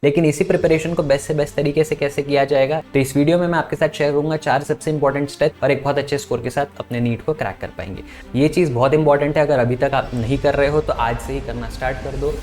लेकिन इसी प्रिपरेशन को बेस्ट से बेस्ट तरीके से कैसे किया जाएगा, तो इस वीडियो में मैं आपके साथ शेयर करूंगा 4 सबसे इंपॉर्टेंट स्टेप और एक बहुत अच्छे स्कोर के साथ अपने नीट को क्रैक कर पाएंगे। ये चीज़ बहुत इंपॉर्टेंट है, अगर अभी तक आप नहीं कर रहे हो तो आज से ही करना स्टार्ट कर दो।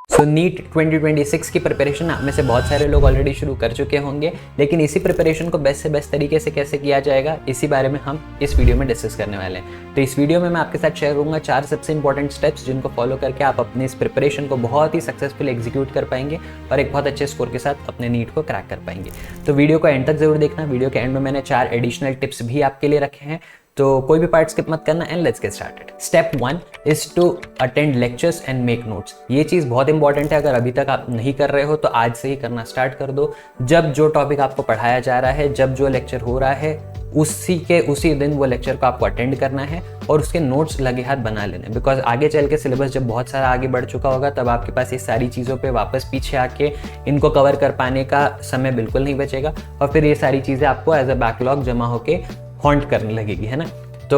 सो नीट 2026 की प्रिपरेशन आप में से बहुत सारे लोग ऑलरेडी शुरू कर चुके होंगे, लेकिन इसी प्रिपरेशन को बेस्ट से बेस्ट तरीके से कैसे किया जाएगा, इसी बारे में हम इस वीडियो में डिस्कस करने वाले हैं। तो इस वीडियो में मैं आपके साथ शेयर करूंगा 4 सबसे इंपॉर्टेंट स्टेप्स जिनको फॉलो करके आप अपने इस प्रिपरेशन को बहुत ही सक्सेसफुल एग्जीक्यूट कर पाएंगे और एक बहुत अच्छे स्कोर के साथ अपने नीट को क्रैक कर पाएंगे। तो वीडियो को एंड तक जरूर देखना। वीडियो के एंड में मैंने 4 एडिशनल टिप्स भी आपके लिए रखे हैं, तो कोई भी पार्ट स्किप मत करना and let's get started. Step 1 is to attend lectures and make notes. ये चीज़ बहुत इंपॉर्टेंट है, अगर अभी तक आप नहीं कर रहे हो तो आज से ही करना स्टार्ट कर दो। जब जो टॉपिक आपको पढ़ाया जा रहा है, जब जो लेक्चर हो रहा है, उसी दिन वो लेक्चर को आपको अटेंड करना है और उसके नोट्स लगे हाथ बना लेने। बिकॉज आगे चल के सिलेबस जब बहुत सारा आगे बढ़ चुका होगा तब आपके पास ये सारी चीज़ों पे वापस पीछे आके इनको कवर कर पाने का समय बिल्कुल नहीं बचेगा और फिर ये सारी चीज़ें आपको एज अ बैकलॉग जमा होके हॉन्ट करने लगेगी, है ना। तो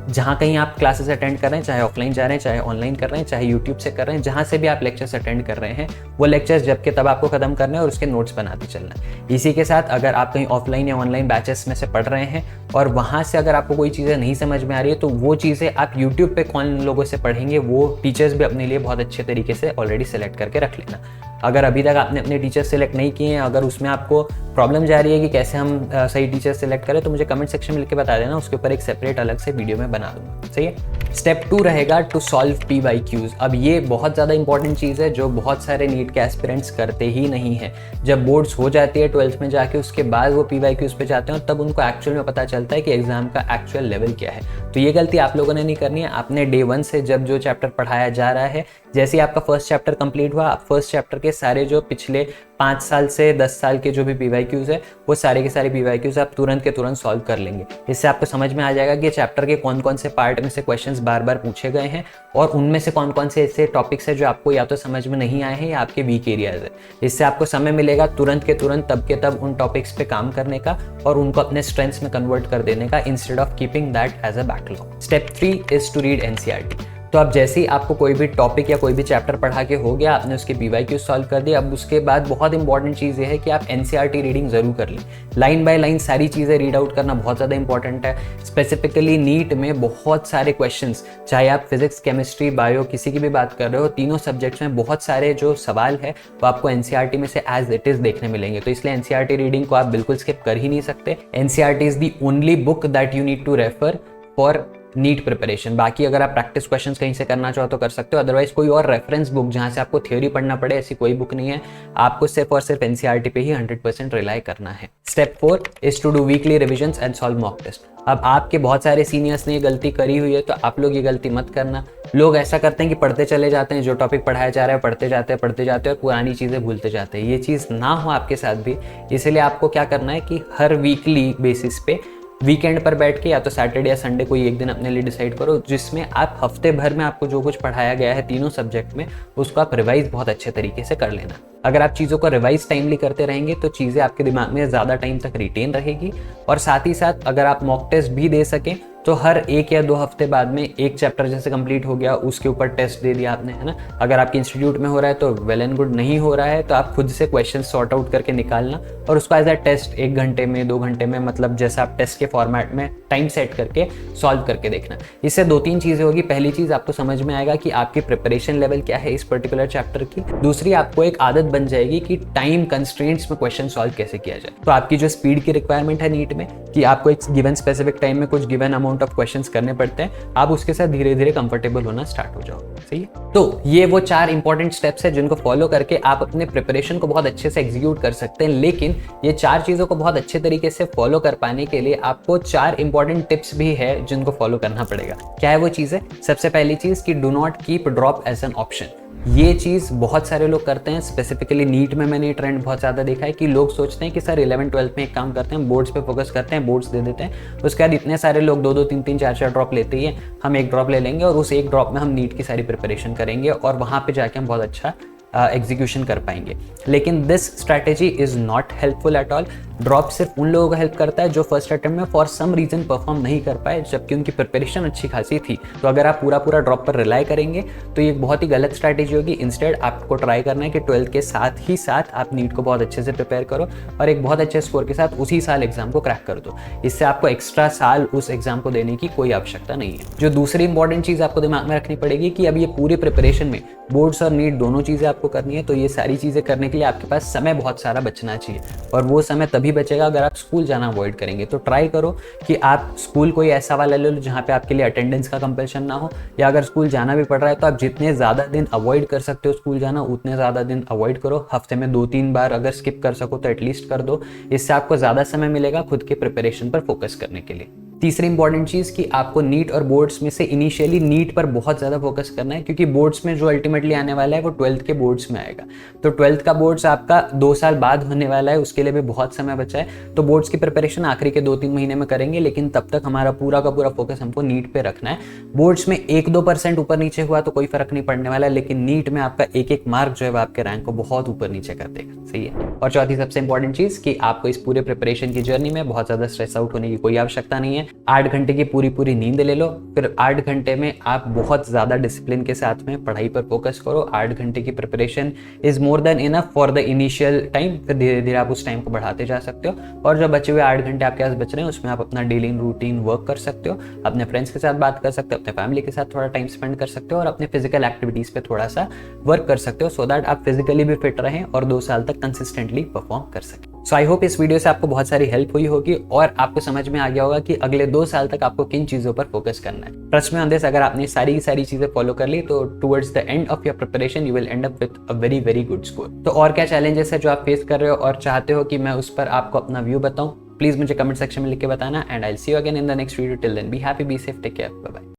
जहाँ कहीं आप क्लासेस अटेंड कर रहे हैं, चाहे ऑफलाइन जा रहे हैं, चाहे ऑनलाइन कर रहे हैं, चाहे यूट्यूब से कर रहे हैं, जहाँ से भी आप लेक्चर्स अटेंड कर रहे हैं, वो लेक्चर्स जब के तब आपको खत्म करना है और उसके नोट्स बनाते चलना है। इसी के साथ अगर आप कहीं ऑफलाइन या ऑनलाइन बैचेस में से पढ़ रहे हैं और वहाँ से अगर आपको कोई चीज़ें नहीं समझ में आ रही है तो वो चीज़ें आप यूट्यूब पे कौन लोगों से पढ़ेंगे, वो टीचर्स भी अपने लिए बहुत अच्छे तरीके से ऑलरेडी सेलेक्ट करके रख लेना। अगर अभी तक आपने अपने टीचर सेलेक्ट नहीं किए हैं, अगर उसमें आपको प्रॉब्लम जा रही है कि कैसे हम सही टीचर सेलेक्ट करें, तो मुझे कमेंट सेक्शन में लिख के बता देना, उसके ऊपर एक सेपरेट अलग से वीडियो में बना दूंगा। सही है। स्टेप 2 रहेगा टू सॉल्व PYQs। अब ये बहुत ज़्यादा इंपॉर्टेंट चीज़ है जो बहुत सारे नीट के एस्पिरेंट्स करते ही नहीं है। जब बोर्ड्स हो जाती है 12th में जाके, उसके बाद वो PYQs पे जाते हैं और तब उनको एक्चुअल में पता चलता है कि एग्जाम का एक्चुअल लेवल क्या है। तो ये गलती आप लोगों ने नहीं करनी है। आपने डे 1 से जब जो चैप्टर पढ़ाया जा रहा है, जैसे ही आपका फर्स्ट चैप्टर कंप्लीट हुआ, आप फर्स्ट चैप्टर के सारे जो पिछले 5 साल से 10 साल के जो भी PYQs है, वो सारे के सारे PYQs आप तुरंत के तुरंत सॉल्व कर लेंगे। इससे आपको समझ में आ जाएगा कि चैप्टर के कौन कौन से पार्ट में से क्वेश्चंस बार बार पूछे गए हैं और उनमें से कौन कौन से ऐसे टॉपिक्स है जो आपको या तो समझ में नहीं आए हैं या आपके वीक एरियाज है। इससे आपको समय मिलेगा तुरंत के तुरंत तब के तब उन टॉपिक्स पे काम करने का और उनको अपने स्ट्रेंथ्स में कन्वर्ट कर देने का, instead of keeping that as a backlog. Step 3 is to read NCERT। तो अब जैसे ही आपको कोई भी टॉपिक या कोई भी चैप्टर पढ़ा के हो गया, आपने उसके PYQ सॉल्व कर दिया, अब उसके बाद बहुत इंपॉर्टेंट चीज़ ये है कि आप NCERT रीडिंग ज़रूर कर लें। लाइन बाय लाइन सारी चीज़ें रीड आउट करना बहुत ज़्यादा इंपॉर्टेंट है। स्पेसिफिकली नीट में बहुत सारे क्वेश्चंस, चाहे आप फिजिक्स, केमिस्ट्री, बायो किसी की भी बात कर रहे हो, तीनों सब्जेक्ट्स में बहुत सारे जो सवाल है वो आपको NCERT में से एज इट इज़ देखने मिलेंगे। तो इसलिए NCERT रीडिंग को आप बिल्कुल स्किप कर ही नहीं सकते। NCERT is the only book that you need to refer for NEET preparation. बाकी अगर आप प्रैक्टिस क्वेश्चंस कहीं से करना चाहो तो कर सकते हो, अदरवाइज कोई और रेफरेंस बुक जहां से आपको थ्योरी पढ़ना पड़े, ऐसी कोई बुक नहीं है। आपको सिर्फ और सिर्फ NCERT पे ही 100% रिलाई करना है। Step 4 is to do weekly revisions and solve mock test. अब आपके बहुत सारे सीनियर्स ने ये गलती करी हुई है, तो आप लोग ये गलती मत करना। लोग ऐसा करते हैं कि पढ़ते चले जाते हैं, जो टॉपिक पढ़ाया जा रहा है पढ़ते जाते हैं और पुरानी चीज़ें भूलते जाते हैं। ये चीज़ ना हो आपके साथ भी, इसलिए आपको क्या करना है कि हर वीकली बेसिस पे वीकेंड पर बैठ के या तो सैटरडे या संडे कोई एक दिन अपने लिए डिसाइड करो, जिसमें आप हफ्ते भर में आपको जो कुछ पढ़ाया गया है तीनों सब्जेक्ट में, उसको आप रिवाइज बहुत अच्छे तरीके से कर लेना। अगर आप चीज़ों को रिवाइज टाइमली करते रहेंगे तो चीज़ें आपके दिमाग में ज़्यादा टाइम तक रिटेन रहेगी। और साथ ही साथ अगर आप मॉक टेस्ट भी दे सकें तो हर 1 या 2 हफ्ते बाद में एक चैप्टर जैसे कंप्लीट हो गया, उसके ऊपर टेस्ट दे दिया आपने, है ना। अगर आपके इंस्टीट्यूट में हो रहा है तो वेल एंड गुड, नहीं हो रहा है तो आप खुद से क्वेश्चन सॉर्ट आउट करके निकालना और उसको एज अ टेस्ट 1 घंटे में 2 घंटे में, मतलब जैसा आप टेस्ट के फॉर्मेट में टाइम सेट करके सॉल्व करके देखना। इससे 2-3 चीज़ें होगी। पहली चीज़, आपको समझ में आएगा कि आपकी प्रिपरेशन लेवल क्या है इस पर्टिकुलर चैप्टर की। दूसरी, आपको एक आदत बन जाएगी कि टाइम कंस्ट्रेंट्स में क्वेश्चन सॉल्व कैसे किया जाए। तो आपकी जो स्पीड की रिक्वायरमेंट है नीट में कि आपको एक गिवन स्पेसिफिक टाइम में कुछ गिवन अमाउंट ऑफ क्वेश्चंस करने पड़ते हैं, आप उसके साथ धीरे धीरे कंफर्टेबल होना स्टार्ट हो जाओ। सही है। तो ये वो 4 इंपॉर्टेंट स्टेप्स है जिनको फॉलो करके आप अपने प्रिपरेशन को बहुत अच्छे से एग्जीक्यूट कर सकते हैं। लेकिन ये 4 चीज़ों को बहुत अच्छे तरीके से फॉलो कर पाने के लिए आपको 4 इंपॉर्टेंट टिप्स भी है जिनको फॉलो करना पड़ेगा। क्या है वो चीज़? सबसे पहली चीज़ कि do not keep drop as an option. ये चीज़ बहुत सारे लोग करते हैं, स्पेसिफिकली नीट में मैंने ये ट्रेंड बहुत ज़्यादा देखा है कि लोग सोचते हैं कि सर 11-12 में एक काम करते हैं, बोर्ड्स पे फोकस करते हैं, बोर्ड्स दे देते हैं, उसके बाद इतने सारे लोग 2-2, 3-3, 4-4 ड्रॉप लेते ही हैं, हम एक ड्रॉप ले लेंगे और उस एक ड्रॉप में हम नीट की सारी प्रिपरेशन करेंगे और वहाँ पे जाके हम बहुत अच्छा एग्जीक्यूशन कर पाएंगे। लेकिन this strategy is not helpful at all. Drop सिर्फ उन लोगों को हेल्प करता है जो फर्स्ट अटेम्प्ट में फॉर सम रीजन परफॉर्म नहीं कर पाए, जबकि उनकी प्रिपरेशन अच्छी खासी थी। तो अगर आप पूरा ड्रॉप पर रिलाई करेंगे तो ये एक बहुत ही गलत स्ट्रैटेजी होगी। इंस्टेड आपको ट्राई करना है कि 12th के साथ आप नीट को बहुत अच्छे से प्रिपेयर करो और एक बहुत अच्छे स्कोर के साथ उसी साल एग्जाम को क्रैक कर दो। इससे आपको एक्स्ट्रा साल उस एग्जाम को देने की कोई आवश्यकता नहीं है। जो दूसरी इंपॉर्टेंट चीज़ आपको दिमाग में रखनी पड़ेगी कि अब ये पूरे प्रिपरेशन में बोर्ड्स और नीट दोनों चीज़ें आपको करनी है, तो ये सारी चीज़ें करने के लिए आपके पास समय बहुत सारा बचना चाहिए, और वो समय तभी बचेगा अगर आप स्कूल जाना अवॉइड करेंगे। तो ट्राई करो कि आप स्कूल कोई ऐसा वाला ले लो जहाँ पे आपके लिए अटेंडेंस का कंपल्शन ना हो, या अगर स्कूल जाना भी पड़ रहा है तो आप जितने ज़्यादा दिन अवॉइड कर सकते हो स्कूल जाना उतने ज़्यादा दिन अवॉइड करो। हफ्ते में 2-3 बार अगर स्किप कर सको तो एटलीस्ट कर दो। इससे आपको ज़्यादा समय मिलेगा खुद के प्रिपरेशन पर फोकस करने के लिए। तीसरी इंपॉर्टेंट चीज़ कि आपको नीट और बोर्ड्स में से इनिशियली नीट पर बहुत ज़्यादा फोकस करना है, क्योंकि बोर्ड्स में जो अल्टीमेटली आने वाला है वो 12th के बोर्ड्स में आएगा। तो 12th का बोर्ड्स आपका 2 साल बाद होने वाला है, उसके लिए भी बहुत समय बचा है। तो बोर्ड्स की प्रिपरेशन आखिरी के 2-3 महीने में करेंगे, लेकिन तब तक हमारा पूरा का पूरा फोकस हमको नीट पे रखना है। बोर्ड्स में 1-2% ऊपर नीचे हुआ तो कोई फर्क नहीं पड़ने वाला है, लेकिन नीट में आपका एक मार्क जो है वो आपके रैंक को बहुत ऊपर नीचे कर देगा। सही है। और चौथी सबसे इंपॉर्टेंट चीज़ कि आपको इस पूरे प्रिपरेशन की जर्नी में बहुत ज़्यादा स्ट्रेस आउट होने की कोई आवश्यकता नहीं है। 8 घंटे की पूरी नींद ले लो, फिर 8 घंटे में आप बहुत ज़्यादा डिसिप्लिन के साथ में पढ़ाई पर फोकस करो। 8 घंटे की preparation is more than enough for the initial time. फिर धीरे धीरे आप उस टाइम को बढ़ाते जा सकते हो, और जो बचे हुए 8 घंटे आपके पास बच रहे हैं उसमें आप अपना डेली रूटीन वर्क कर सकते हो, अपने फ्रेंड्स के साथ बात कर सकते हो, अपने फैमिली के साथ थोड़ा टाइम स्पेंड कर सकते हो, और अपने फिजिकल एक्टिविटीज़ पे थोड़ा सा वर्क कर सकते हो, सो दैट आप फिजिकली भी फिट रहें और 2 साल तक कंसिस्टेंटली परफॉर्म कर सकें। सो आई होप इस वीडियो से आपको बहुत सारी हेल्प हुई होगी और आपको समझ में आ गया होगा कि अगले 2 साल तक आपको किन चीज़ों पर फोकस करना है। ट्रस्ट में ऑन दिस, अगर आपने सारी की सारी चीज़ें फॉलो कर ली तो towards the end of your preparation you will and up with a very good score. तो और क्या चैलेंजेस है जो आप फेस कर रहे हो और चाहते हो कि मैं उस पर आपको अपना व्यू बताऊं, प्लीज मुझे कमेंट सेक्शन में लिख के बताना, and I will see you again in the next video. Till then be happy, be safe, take care, bye bye.